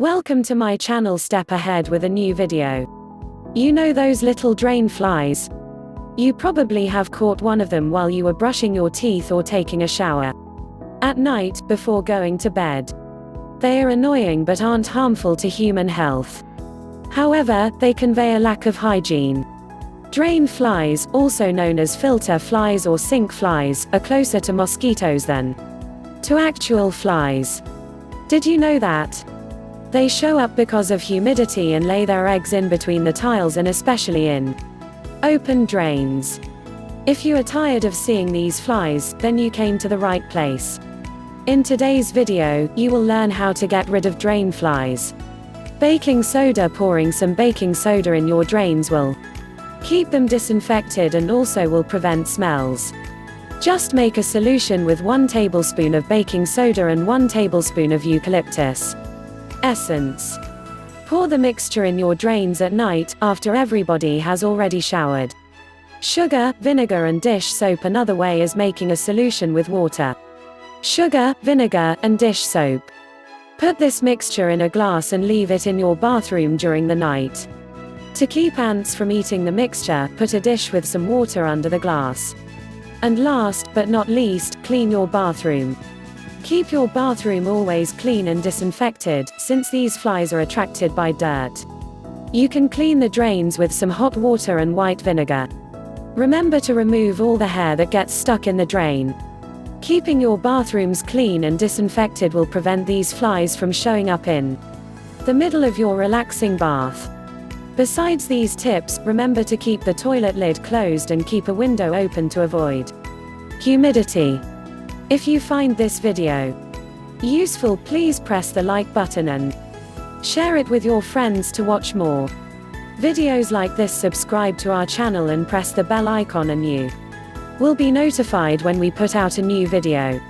Welcome to my channel STEPAhead with a new video. You know those little drain flies? You probably have caught one of them while you were brushing your teeth or taking a shower. At night, before going to bed. They are annoying but aren't harmful to human health. However, they convey a lack of hygiene. Drain flies, also known as filter flies or sink flies, are closer to mosquitoes than to actual flies. Did you know that? They show up because of humidity and lay their eggs in between the tiles and especially in open drains. If you are tired of seeing these flies, then you came to the right place. In today's video, you will learn how to get rid of drain flies. Baking soda. Pouring some baking soda in your drains will keep them disinfected and also will prevent smells. Just make a solution with 1 tablespoon of baking soda and 1 tablespoon of eucalyptus essence. Pour the mixture in your drains at night, after everybody has already showered. Sugar, vinegar and dish soap. Another way is making a solution with water, sugar, vinegar, and dish soap. Put this mixture in a glass and leave it in your bathroom during the night. To keep ants from eating the mixture, put a dish with some water under the glass. And last but not least, clean your bathroom. Keep your bathroom always clean and disinfected, since these flies are attracted by dirt. You can clean the drains with some hot water and white vinegar. Remember to remove all the hair that gets stuck in the drain. Keeping your bathrooms clean and disinfected will prevent these flies from showing up in the middle of your relaxing bath. Besides these tips, remember to keep the toilet lid closed and keep a window open to avoid humidity. If you find this video useful, please press the like button and share it with your friends to watch more videos like this. Subscribe to our channel and press the bell icon and you will be notified when we put out a new video.